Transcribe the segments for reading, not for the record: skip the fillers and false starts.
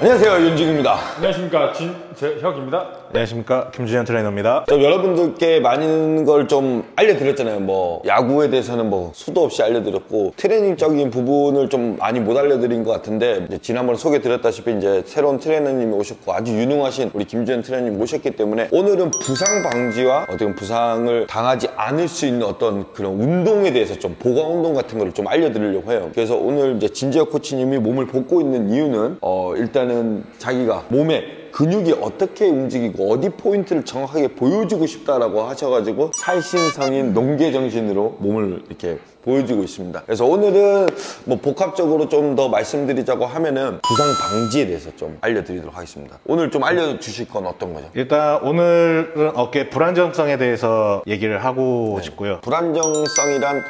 안녕하세요, 윤중입니다. 안녕하십니까, 진재혁입니다. 안녕하십니까, 김준현 트레이너입니다. 여러분들께 많은 걸 좀 알려드렸잖아요. 뭐 야구에 대해서는 뭐 수도 없이 알려드렸고 트레이닝적인 부분을 좀 많이 못 알려드린 것 같은데, 이제 지난번에 소개드렸다시피 이제 새로운 트레이너님이 오셨고 아주 유능하신 우리 김준현 트레이너님 모셨기 때문에 오늘은 부상 방지와 어떻게 보면 부상을 당하지 않을 수 있는 어떤 그런 운동에 대해서 좀 보강 운동 같은 거를 좀 알려드리려고 해요. 그래서 오늘 이제 진재혁 코치님이 몸을 벗고 있는 이유는 일단은 자기가 몸에 근육이 어떻게 움직이고 어디 포인트를 정확하게 보여주고 싶다라고 하셔가지고 살신성인 농계정신으로 몸을 이렇게 보여주고 있습니다. 그래서 오늘은 뭐 복합적으로 좀 더 말씀드리자고 하면은 부상 방지에 대해서 좀 알려드리도록 하겠습니다. 오늘 좀 알려주실 건 어떤 거죠? 일단 오늘은 어깨 불안정성에 대해서 얘기를 하고 싶고요. 불안정성이란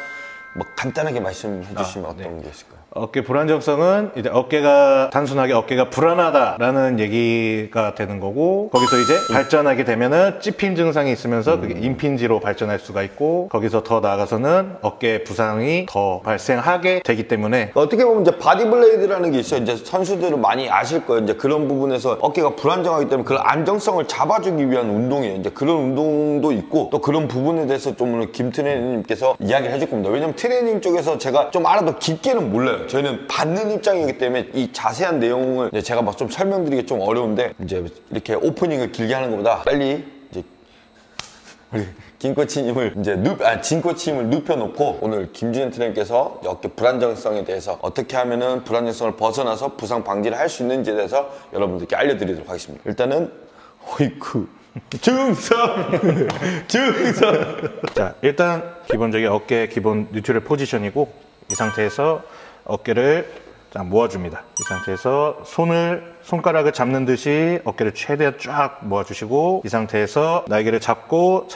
뭐 간단하게 말씀해 주시면 어떤 게 있을까요? 어깨 불안정성은 이제 단순하게 어깨가 불안하다라는 얘기가 되는 거고, 거기서 이제 발전하게 되면은 찝힌 증상이 있으면서 그게 임핀지로 발전할 수가 있고, 거기서 더 나아가서는 어깨 부상이 더 발생하게 되기 때문에 어떻게 보면 이제 바디블레이드라는 게 있어요. 이제 선수들은 많이 아실 거예요. 이제 그런 부분에서 어깨가 불안정하기 때문에 그런 안정성을 잡아주기 위한 운동이에요. 이제 그런 운동도 있고, 또 그런 부분에 대해서 좀 오늘 김 트레이너님께서 이야기를 해줄 겁니다. 왜냐면 트레이닝 쪽에서 제가 좀 알아도 깊게는 몰라요. 저희는 받는 입장이기 때문에 이 자세한 내용을 이제 제가 막 좀 설명드리기 좀 어려운데, 이제 이렇게 오프닝을 길게 하는 것보다 빨리 이제 우리 김 코치님을 진 코치님을 눕혀놓고 오늘 김준현 트레이너께서 어깨 불안정성에 대해서 어떻게 하면은 불안정성을 벗어나서 부상 방지를 할 수 있는지에 대해서 여러분들께 알려드리도록 하겠습니다. 일단은 호이쿠 중성. 자, 일단 기본적인 어깨 기본 뉴트럴 포지션이고, 이 상태에서 어깨를 모아줍니다. 이 상태에서 손가락을 잡는 듯이 어깨를 최대한 쫙 모아주시고, 이 상태에서 날개를 잡고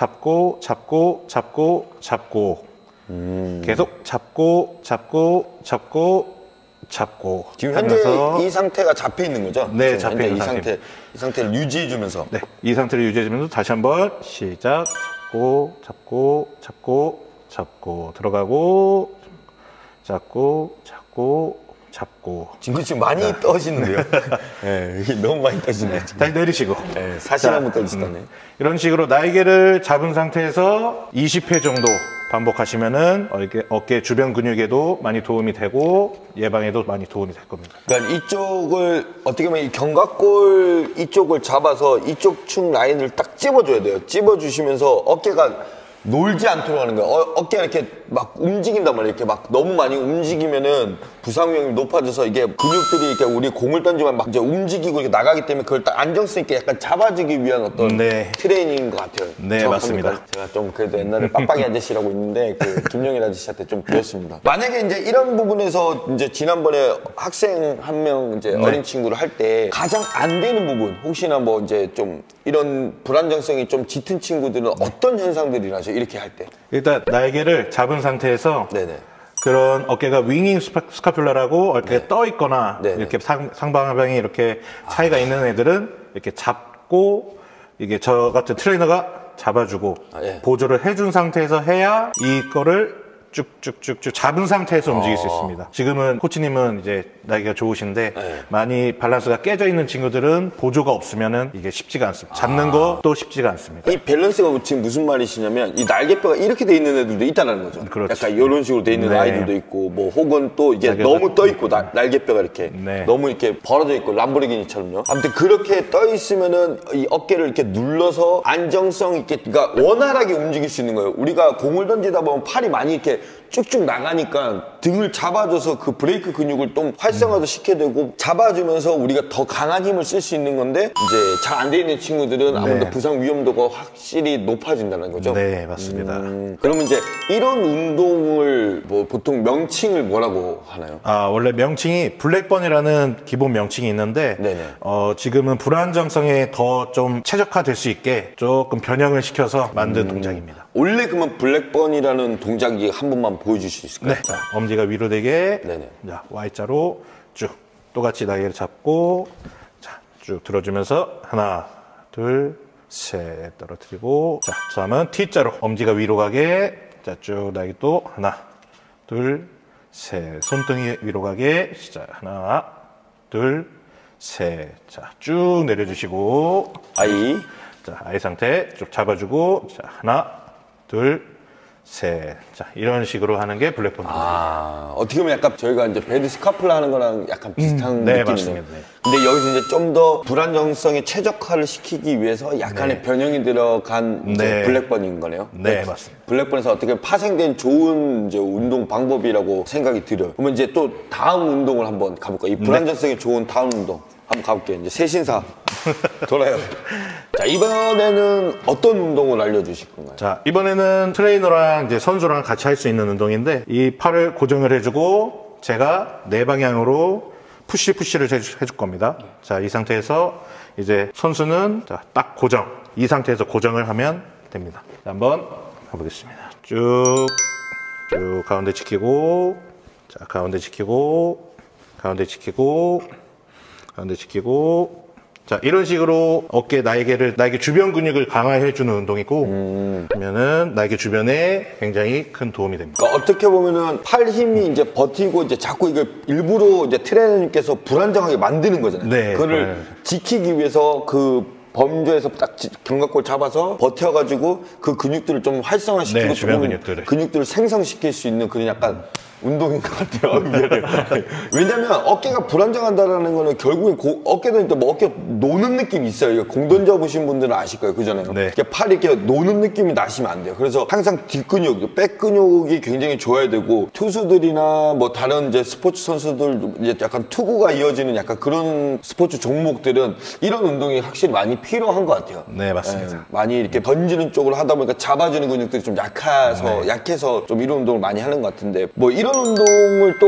계속 잡고 지금 현재 이 상태가 잡혀 있는 거죠? 네, 잡혀 있는 상태. 이 상태를 유지해주면서. 네, 이 상태를 유지해주면서 다시 한번 시작. 잡고 들어가고 잡고. 지금 많이 떠시는데요? 네, 너무 많이 떠시네요. 다시 내리시고. 네, 사실 한번 떠시다네. 이런 식으로 날개를 잡은 상태에서 20회 정도 반복하시면은 어깨 주변 근육에도 많이 도움이 되고 예방에도 많이 도움이 될 겁니다. 그러니까 이쪽을 어떻게 보면 이 견갑골 이쪽을 잡아서 이쪽 축 라인을 딱 찝어줘야 돼요. 찝어주시면서 어깨가 놀지 않도록 하는 거예요. 어깨가 이렇게 막 움직인단 말이에요. 이렇게 막 너무 많이 움직이면은 부상 위험이 높아져서 이게 근육들이 이렇게 우리 공을 던지면 막 이제 움직이고 이렇게 나가기 때문에 그걸 딱 안정성 있게 약간 잡아주기 위한 어떤 트레이닝인 것 같아요. 네, 정확합니다. 맞습니다. 제가 좀 그래도 옛날에 빡빡이 아저씨라고 있는데 그 김영일 아저씨한테 좀 배웠습니다. 만약에 이제 이런 부분에서 이제 지난번에 학생 한 명 이제 어린 친구를 할 때 가장 안 되는 부분, 혹시나 뭐 이제 좀 이런 불안정성이 좀 짙은 친구들은 어떤 현상들이 나죠? 이렇게 할 때. 일단 날개를 잡은 상태에서 네네. 그런 어깨가 윙잉 스카퓰라라고 어깨가 떠 있거나 이렇게 상방하방이 이렇게 차이가 있는 애들은 이렇게 잡고, 이게 저 같은 트레이너가 잡아주고 보조를 해준 상태에서 해야 이거를 쭉쭉쭉쭉 잡은 상태에서 움직일 수 있습니다. 지금은 코치님은 이제 날개가 좋으신데 많이 밸런스가 깨져 있는 친구들은 보조가 없으면은 이게 쉽지가 않습니다. 잡는 것도 쉽지가 않습니다. 이 밸런스가 지금 무슨 말이시냐면 이 날개뼈가 이렇게 돼 있는 애들도 있다는 거죠. 그렇죠. 약간 이런 식으로 돼 있는 아이들도 있고, 뭐 혹은 또 이게 너무 떠 있고 날개뼈가 이렇게 너무 이렇게 벌어져 있고 람보르기니처럼요. 아무튼 그렇게 떠 있으면은 이 어깨를 이렇게 눌러서 안정성 있게, 그러니까 원활하게 움직일 수 있는 거예요. 우리가 공을 던지다 보면 팔이 많이 이렇게 쭉쭉 나가니까 등을 잡아줘서 그 브레이크 근육을 좀 활성화도 시켜야 되고, 잡아주면서 우리가 더 강한 힘을 쓸 수 있는 건데, 이제 잘 안 돼 있는 친구들은 아무래도 부상 위험도가 확실히 높아진다는 거죠. 네, 맞습니다. 그러면 이제 이런 운동을 뭐 보통 명칭을 뭐라고 하나요? 원래 명칭이 블랙번이라는 기본 명칭이 있는데 지금은 불안정성에 더 좀 최적화될 수 있게 조금 변형을 시켜서 만든 동작입니다. 원래 그러면 블랙번이라는 동작이 한 번만 보여줄 수 있을까요? 네. 자, 엄지가 위로 되게 자, Y자로 쭉 똑같이 날개를 잡고 자, 쭉 들어주면서 하나, 둘, 셋 떨어뜨리고, 자, 다음은 T자로 엄지가 위로 가게 자, 쭉 날개 또 하나, 둘, 셋 손등이 위로 가게 시작. 하나, 둘, 셋. 자, 쭉 내려주시고. 아이. 자, 아이 상태 쭉 잡아주고. 자, 하나, 둘, 셋. 자, 이런 식으로 하는 게 블랙펀드. 어떻게 보면 약간 저희가 이제 배드 스카플라 하는 거랑 약간 비슷한 네, 느낌이네요. 맞습니다. 네. 근데 여기서 이제 좀 더 불안정성에 최적화를 시키기 위해서 약간의 변형이 들어간 이제 블랙번인 거네요. 네, 맞습니다. 블랙번에서 어떻게 파생된 좋은 이제 운동 방법이라고 생각이 들어요. 그러면 이제 또 다음 운동을 한번 가볼까요? 이 불안정성에 좋은 다음 운동 한번 가볼게요. 이제 세신사 돌아요. 자, 이번에는 어떤 운동을 알려주실 건가요? 자, 이번에는 트레이너랑 이제 선수랑 같이 할 수 있는 운동인데 이 팔을 고정을 해주고 제가 네 방향으로 푸시를 해줄 겁니다. 자, 이 상태에서 이제 선수는 자, 딱 고정. 이 상태에서 고정을 하면 됩니다. 자, 한번 가보겠습니다. 쭉 가운데 지키고, 자, 가운데 지키고, 가운데 지키고, 가운데 지키고. 자, 이런 식으로 어깨 날개 주변 근육을 강화해주는 운동이고, 그러면은 날개 주변에 굉장히 큰 도움이 됩니다. 그러니까 어떻게 보면은 팔 힘이 이제 버티고 이제 자꾸 이걸 일부러 이제 트레이너님께서 불안정하게 만드는 거잖아요. 네, 그거를 지키기 위해서 그 범주에서 딱 견갑골 잡아서 버텨가지고 그 근육들을 좀 활성화시키고 네, 주변 조금 근육들을 생성시킬 수 있는 그런 약간 운동인 것 같아요. 왜냐면 어깨가 불안정한다라는 거는 결국엔 어깨도 뭐 어깨 노는 느낌이 있어요. 공 던져보신 분들은 아실 거예요. 그잖아요. 네. 팔이 이렇게 노는 느낌이 나시면 안 돼요. 그래서 항상 뒷근육, 백 근육이 굉장히 좋아야 되고 투수들이나 뭐 다른 이제 스포츠 선수들 이제 약간 투구가 이어지는 약간 그런 스포츠 종목들은 이런 운동이 확실히 많이 필요한 것 같아요. 네, 맞습니다. 네, 많이 이렇게 던지는 쪽으로 하다 보니까 잡아주는 근육들이 좀 약해서 좀 이런 운동을 많이 하는 것 같은데 뭐 이런 운동을 또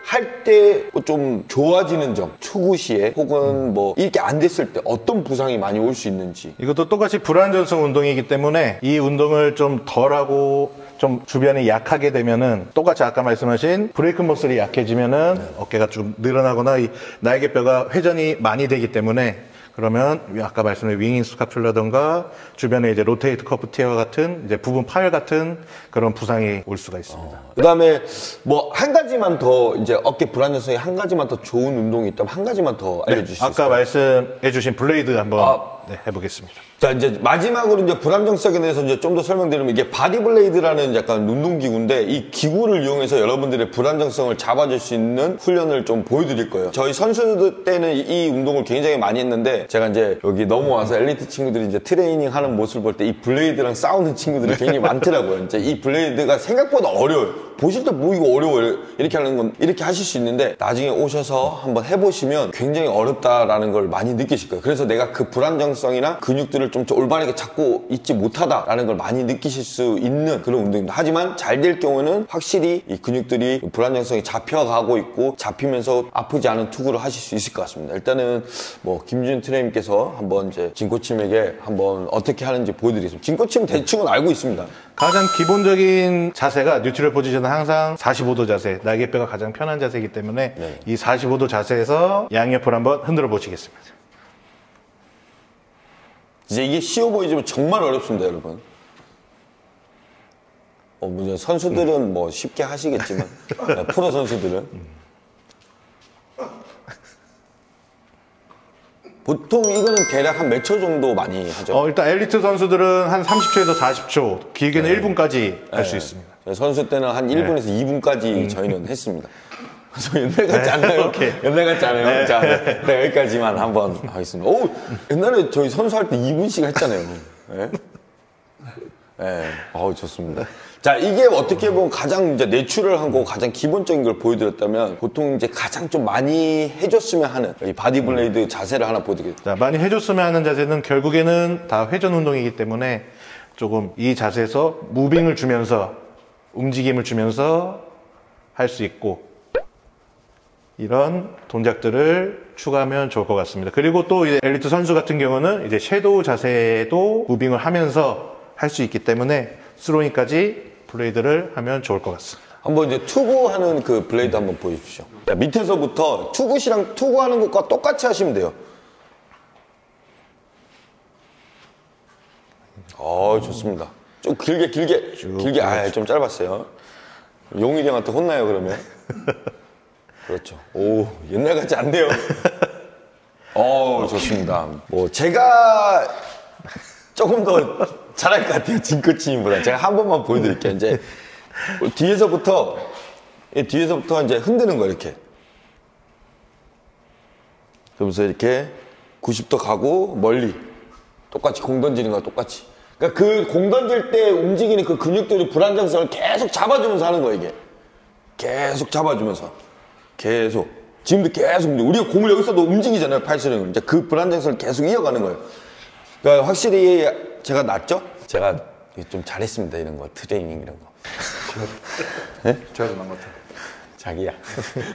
할 때 좀 좋아지는 점, 투구 시에 혹은 뭐 이렇게 안 됐을 때 어떤 부상이 많이 올 수 있는지. 이것도 똑같이 불안전성 운동이기 때문에 이 운동을 좀 덜하고 좀 주변이 약하게 되면은 똑같이 아까 말씀하신 브레이크 머슬이 약해지면은 어깨가 좀 늘어나거나 이 날개뼈가 회전이 많이 되기 때문에 그러면 아까 말씀드린 윙인 스카퓰라던가 주변에 이제 로테이트 커프 티어 같은 이제 부분 파열 같은 그런 부상이 올 수가 있습니다. 그다음에 뭐 한 가지만 더 이제 어깨 불안정성에 한 가지만 더 좋은 운동이 있다면 한 가지만 더 알려주실 수 있을까요? 아까 말씀해주신 블레이드 한번 해보겠습니다. 자, 이제 마지막으로 이제 불안정성에 대해서 이제 좀 더 설명드리면 이게 바디블레이드라는 약간 운동기구인데 이 기구를 이용해서 여러분들의 불안정성을 잡아줄 수 있는 훈련을 좀 보여드릴 거예요. 저희 선수들 때는 이 운동을 굉장히 많이 했는데 제가 이제 여기 넘어와서 엘리트 친구들이 이제 트레이닝 하는 모습을 볼 때 이 블레이드랑 싸우는 친구들이 굉장히 많더라고요. 이제 이 블레이드가 생각보다 어려워요. 보실 때 뭐 이거 어려워요. 이렇게 하는 건 이렇게 하실 수 있는데 나중에 오셔서 한번 해보시면 굉장히 어렵다라는 걸 많이 느끼실 거예요. 그래서 내가 그 불안정성이나 근육들을 좀 올바르게 잡고 있지 못하다라는 걸 많이 느끼실 수 있는 그런 운동입니다. 하지만 잘 될 경우는 확실히 이 근육들이 불안정성이 잡혀가고 있고 잡히면서 아프지 않은 투구를 하실 수 있을 것 같습니다. 일단은 뭐 김준 트레이님께서 한번 이제 진코침에게 한번 어떻게 하는지 보여드리겠습니다. 진코침 대충은 알고 있습니다. 가장 기본적인 자세가 뉴트럴 포지션은 항상 45도 자세, 날개뼈가 가장 편한 자세이기 때문에 이 45도 자세에서 양옆을 한번 흔들어 보시겠습니다. 이제 이게 쉬워 보이지만 정말 어렵습니다, 여러분. 물론 선수들은 뭐 쉽게 하시겠지만 프로 선수들은 보통 이거는 대략 한 몇 초 정도 많이 하죠? 일단 엘리트 선수들은 한 30초에서 40초, 길게는 1분까지 할 수 있습니다. 선수 때는 한 1분에서 2분까지 저희는 했습니다. 옛날 같지 않나요? 옛날 같지 않아요? 자, 네, 여기까지만 한번 하겠습니다. 옛날에 저희 선수할 때 2분씩 했잖아요. 네. 좋습니다. 자, 이게 어떻게 보면 가장 이제 내추럴하고 가장 기본적인 걸 보여드렸다면 보통 이제 가장 좀 많이 해줬으면 하는 이 바디블레이드 자세를 하나 보여드리겠습니다. 자, 많이 해줬으면 하는 자세는 결국에는 다 회전 운동이기 때문에 조금 이 자세에서 무빙을 주면서 움직임을 주면서 할 수 있고 이런 동작들을 추가하면 좋을 것 같습니다. 그리고 또 이제 엘리트 선수 같은 경우는 이제 섀도우 자세도 무빙을 하면서 할 수 있기 때문에 스로잉까지 블레이드를 하면 좋을 것 같습니다. 한번 이제 투구하는 그 블레이드 한번 보여주십시오. 자, 밑에서부터 투구시랑 투구하는 것과 똑같이 하시면 돼요. 좋습니다. 좀 길게, 좀 짧았어요. 용일이 형한테 혼나요, 그러면? 그렇죠. 옛날 같지 않네요. 좋습니다. 뭐 제가 조금 더 잘할 것 같아요. 징크치님보다. 제가 한 번만 보여드릴게요. 이제 뒤에서부터 이제 흔드는 거 이렇게. 그러면서 이렇게 90도 가고 멀리 똑같이 공 던지는 거랑 똑같이. 그러니까 그 공 던질 때 움직이는 그 근육들이 불안정성을 계속 잡아주면서 하는 거예요, 이게. 계속 잡아주면서. 계속. 지금도 계속 우리가 공을 여기서도 움직이잖아요, 팔씨름. 이제 그 불안정성을 계속 이어가는 거예요. 그러니까 확실히 제가 낫죠? 제가 좀 잘했습니다, 이런 거. 트레이닝 이런 거. 네? 제가 좀 난 것 같아요. 자기야.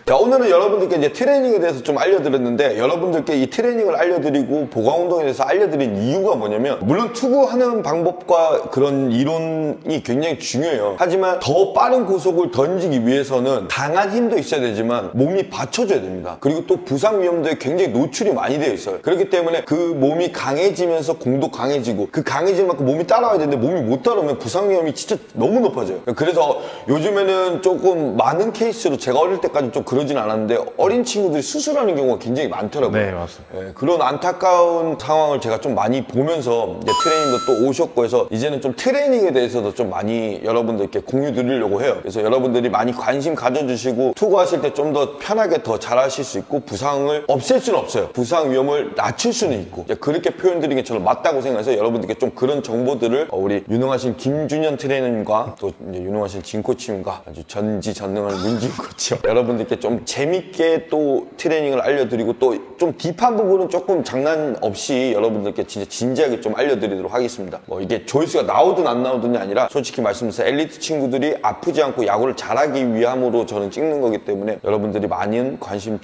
자, 오늘은 여러분들께 이제 트레이닝에 대해서 좀 알려드렸는데, 여러분들께 이 트레이닝을 알려드리고 보강운동에 대해서 알려드린 이유가 뭐냐면, 물론 투구하는 방법과 그런 이론이 굉장히 중요해요. 하지만 더 빠른 구속을 던지기 위해서는 강한 힘도 있어야 되지만 몸이 받쳐줘야 됩니다. 그리고 또 부상 위험도에 굉장히 노출이 많이 되어 있어요. 그렇기 때문에 그 몸이 강해지면서 공도 강해지고, 그 강해질 만큼 몸이 따라와야 되는데 몸이 못 따라오면 부상 위험이 진짜 너무 높아져요. 그래서 요즘에는 조금 많은 케이스로, 제가 어릴 때까지 좀 그러진 않았는데 어린 친구들이 수술하는 경우가 굉장히 많더라고요. 네, 맞습니다. 예, 그런 안타까운 상황을 제가 좀 많이 보면서 이제 트레이닝도 또 오셨고 해서 이제는 좀 트레이닝에 대해서도 좀 많이 여러분들께 공유 드리려고 해요. 그래서 여러분들이 많이 관심 가져주시고 투구하실 때 좀 더 편하게 더 잘하실 수 있고, 부상을 없앨 수는 없어요. 부상 위험을 낮출 수는 있고, 이제 그렇게 표현드리는 게 저는 맞다고 생각해서 여러분들께 좀 그런 정보들을 우리 유능하신 김준현 트레이너님과 또 이제 유능하신 진코치님과 아주 전지전능한 문진 코치, 여러분들께 좀 재밌게 또 트레이닝을 알려드리고, 또 좀 딥한 부분은 조금 장난 없이 여러분들께 진짜 진지하게 좀 알려드리도록 하겠습니다. 뭐 이게 조회수가 나오든 안 나오든이 아니라, 솔직히 말씀드려서 엘리트 친구들이 아프지 않고 야구를 잘하기 위함으로 저는 찍는 거기 때문에 여러분들이 많은 관심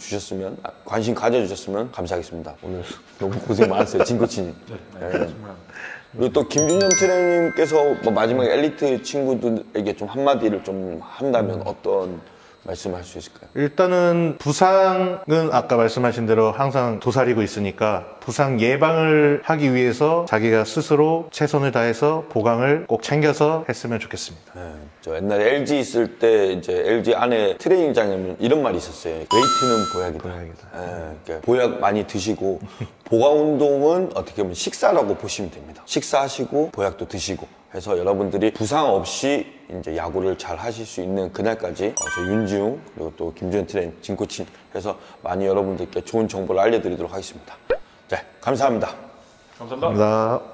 가져주셨으면 감사하겠습니다. 오늘 너무 고생 많았어요, 진코치님. 네. 그리고 또 김준현 트레이너님께서 뭐 마지막에 엘리트 친구들에게 좀 한마디를 좀 한다면 어떤 말씀할 수 있을까요? 일단은 부상은 아까 말씀하신 대로 항상 도사리고 있으니까 부상 예방을 하기 위해서 자기가 스스로 최선을 다해서 보강을 꼭 챙겨서 했으면 좋겠습니다. 네, 저 옛날에 LG 있을 때 이제 LG 안에 트레이닝장에 이런 말이 있었어요. 웨이트는 보약이다. 네, 그러니까 보약 많이 드시고 보강 운동은 어떻게 보면 식사라고 보시면 됩니다. 식사하시고 보약도 드시고 해서 여러분들이 부상 없이 이제 야구를 잘 하실 수 있는 그날까지 저 윤지웅 그리고 또 김준현 트레이너 진코치 해서 많이 여러분들께 좋은 정보를 알려드리도록 하겠습니다. 자, 감사합니다. 감사합니다. 감사합니다.